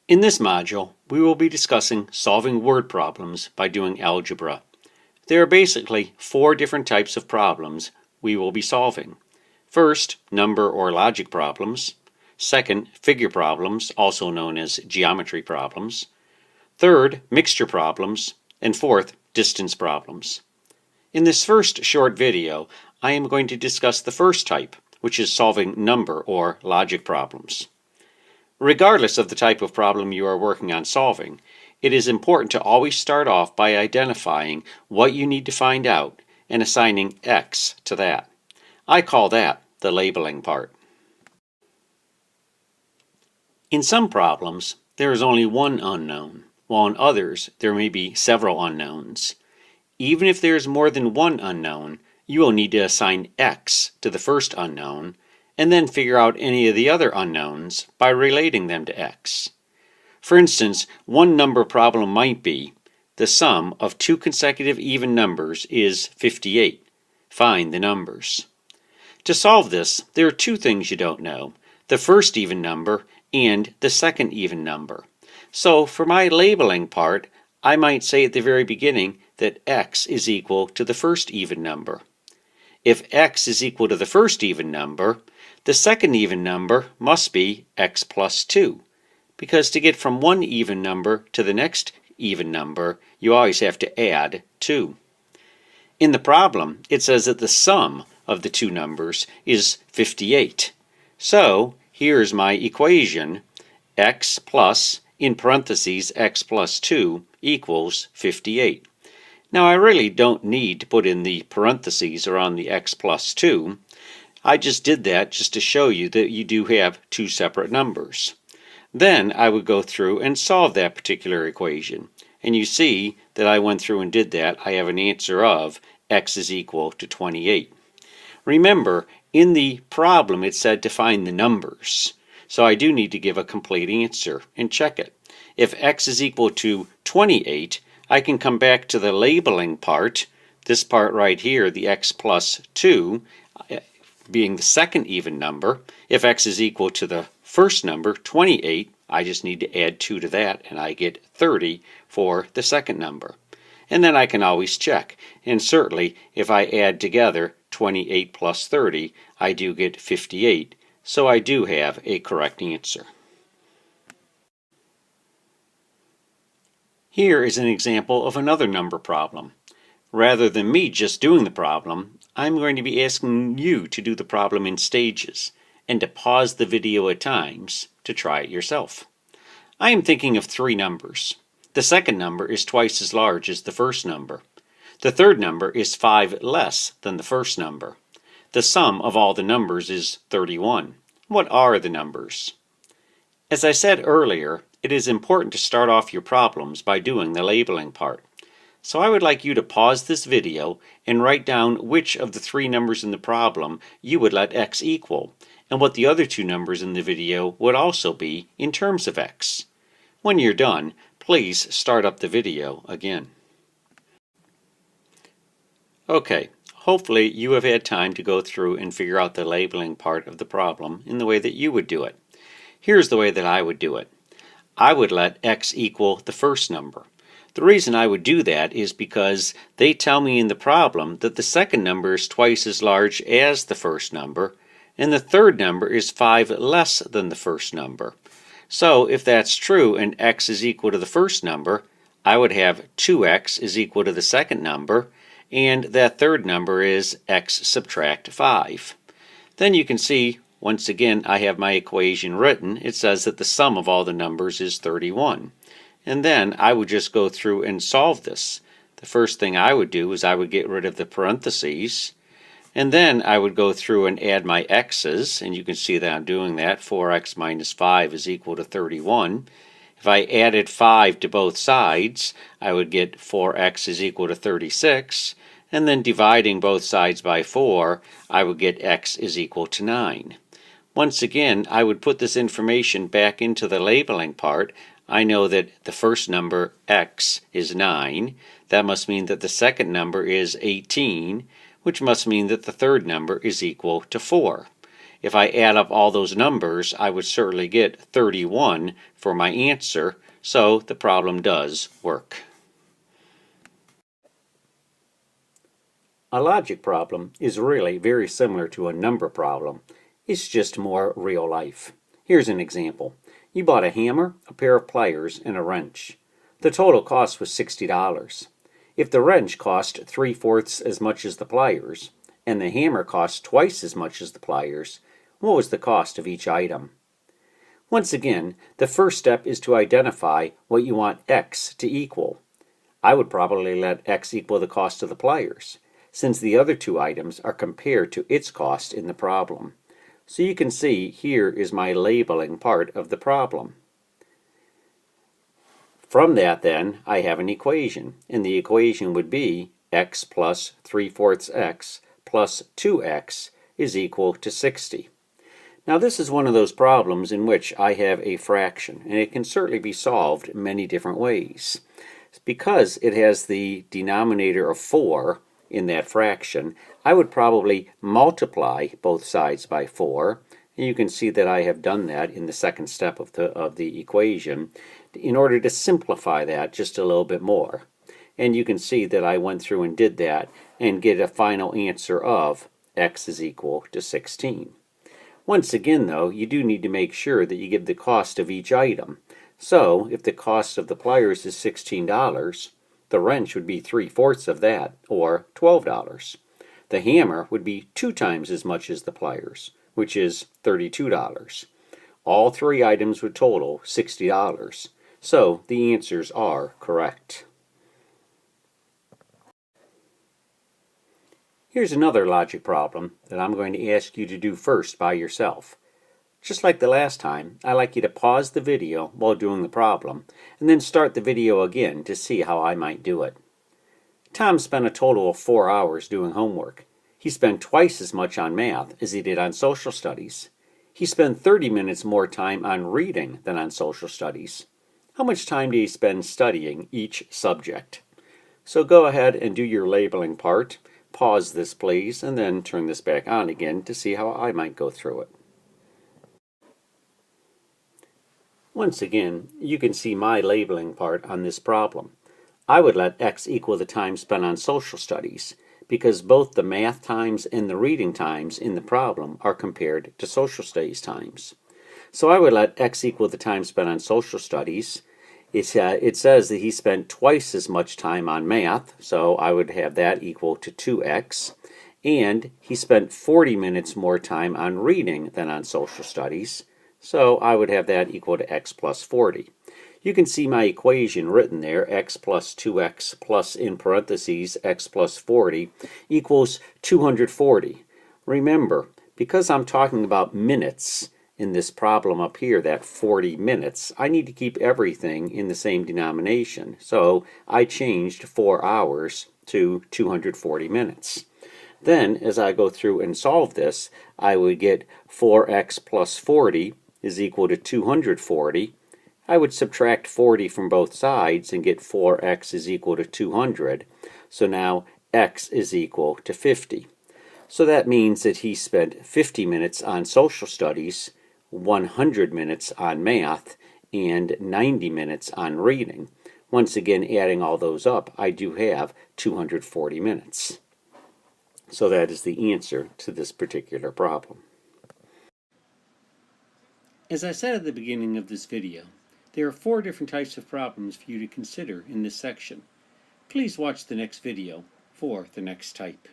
In this module, we will be discussing solving word problems by doing algebra. There are basically four different types of problems we will be solving. First, number or logic problems. Second, figure problems, also known as geometry problems. Third, mixture problems. And fourth, distance problems. In this first short video, I am going to discuss the first type, which is solving number or logic problems. Regardless of the type of problem you are working on solving, it is important to always start off by identifying what you need to find out and assigning X to that. I call that the labeling part. In some problems, there is only one unknown, while in others there may be several unknowns. Even if there is more than one unknown, you will need to assign X to the first unknown and then figure out any of the other unknowns by relating them to X. For instance, one number problem might be the sum of two consecutive even numbers is 58. Find the numbers. To solve this, there are two things you don't know, the first even number and the second even number. So for my labeling part, I might say at the very beginning that X is equal to the first even number. If X is equal to the first even number, the second even number must be X plus 2, because to get from one even number to the next even number, you always have to add 2. In the problem, it says that the sum of the two numbers is 58. So, here's my equation, X plus, in parentheses, X plus 2 equals 58. Now I really don't need to put in the parentheses around the X plus 2. I just did that just to show you that you do have two separate numbers. Then I would go through and solve that particular equation. And you see that I went through and did that. I have an answer of X is equal to 28. Remember, in the problem it said to find the numbers. So I do need to give a complete answer and check it. If X is equal to 28, I can come back to the labeling part, this part right here, the X plus 2, being the second even number. If X is equal to the first number, 28, I just need to add 2 to that, and I get 30 for the second number. And then I can always check. And certainly, if I add together 28 plus 30, I do get 58. So I do have a correct answer. Here is an example of another number problem. Rather than me just doing the problem, I'm going to be asking you to do the problem in stages and to pause the video at times to try it yourself. I am thinking of three numbers. The second number is twice as large as the first number. The third number is 5 less than the first number. The sum of all the numbers is 31. What are the numbers? As I said earlier, it is important to start off your problems by doing the labeling part. So I would like you to pause this video and write down which of the three numbers in the problem you would let X equal, and what the other two numbers in the video would also be in terms of X. When you're done, please start up the video again. Okay, hopefully you have had time to go through and figure out the labeling part of the problem in the way that you would do it. Here's the way that I would do it. I would let X equal the first number. The reason I would do that is because they tell me in the problem that the second number is twice as large as the first number, and the third number is 5 less than the first number. So if that's true and X is equal to the first number, I would have 2X is equal to the second number, and that third number is X subtract 5. Then you can see, once again, I have my equation written. It says that the sum of all the numbers is 31. And then I would just go through and solve this. The first thing I would do is I would get rid of the parentheses, and then I would go through and add my x's, and you can see that I'm doing that. 4x minus 5 is equal to 31. If I added 5 to both sides, I would get 4x is equal to 36, and then dividing both sides by 4, I would get x is equal to 9. Once again, I would put this information back into the labeling part. I know that the first number, X, is 9. That must mean that the second number is 18, which must mean that the third number is equal to 4. If I add up all those numbers, I would certainly get 31 for my answer, so the problem does work. A logic problem is really very similar to a number problem. It's just more real life. Here's an example. You bought a hammer, a pair of pliers, and a wrench. The total cost was $60. If the wrench cost 3/4 as much as the pliers, and the hammer cost twice as much as the pliers, what was the cost of each item? Once again, the first step is to identify what you want X to equal. I would probably let X equal the cost of the pliers, since the other two items are compared to its cost in the problem. So you can see here is my labeling part of the problem. From that then, I have an equation, and the equation would be x plus 3/4 x plus 2x is equal to 60. Now this is one of those problems in which I have a fraction, and it can certainly be solved many different ways. Because it has the denominator of 4 in that fraction, I would probably multiply both sides by 4, and you can see that I have done that in the second step of the equation in order to simplify that just a little bit more. And you can see that I went through and did that and get a final answer of x is equal to 16. Once again though, you do need to make sure that you give the cost of each item. So if the cost of the pliers is $16, the wrench would be 3/4 of that, or $12. The hammer would be 2 times as much as the pliers, which is $32. All three items would total $60. So the answers are correct. Here's another logic problem that I'm going to ask you to do first by yourself. Just like the last time, I like you to pause the video while doing the problem, and then start the video again to see how I might do it. Tom spent a total of 4 hours doing homework. He spent twice as much on math as he did on social studies. He spent 30 minutes more time on reading than on social studies. How much time did he spend studying each subject? So go ahead and do your labeling part. Pause this please, and then turn this back on again to see how I might go through it. Once again, you can see my labeling part on this problem. I would let x equal the time spent on social studies, because both the math times and the reading times in the problem are compared to social studies times. So I would let x equal the time spent on social studies. It says that he spent twice as much time on math, so I would have that equal to 2x. And he spent 40 minutes more time on reading than on social studies, so I would have that equal to x plus 40. You can see my equation written there, x plus 2x plus in parentheses x plus 40 equals 240. Remember, because I'm talking about minutes in this problem up here, that 40 minutes, I need to keep everything in the same denomination. So I changed 4 hours to 240 minutes. Then, as I go through and solve this, I would get 4x plus 40 is equal to 240. I would subtract 40 from both sides and get 4x is equal to 200. So now x is equal to 50. So that means that he spent 50 minutes on social studies, 100 minutes on math, and 90 minutes on reading. Once again, adding all those up, I do have 240 minutes. So that is the answer to this particular problem. As I said at the beginning of this video, there are 4 different types of problems for you to consider in this section. Please watch the next video for the next type.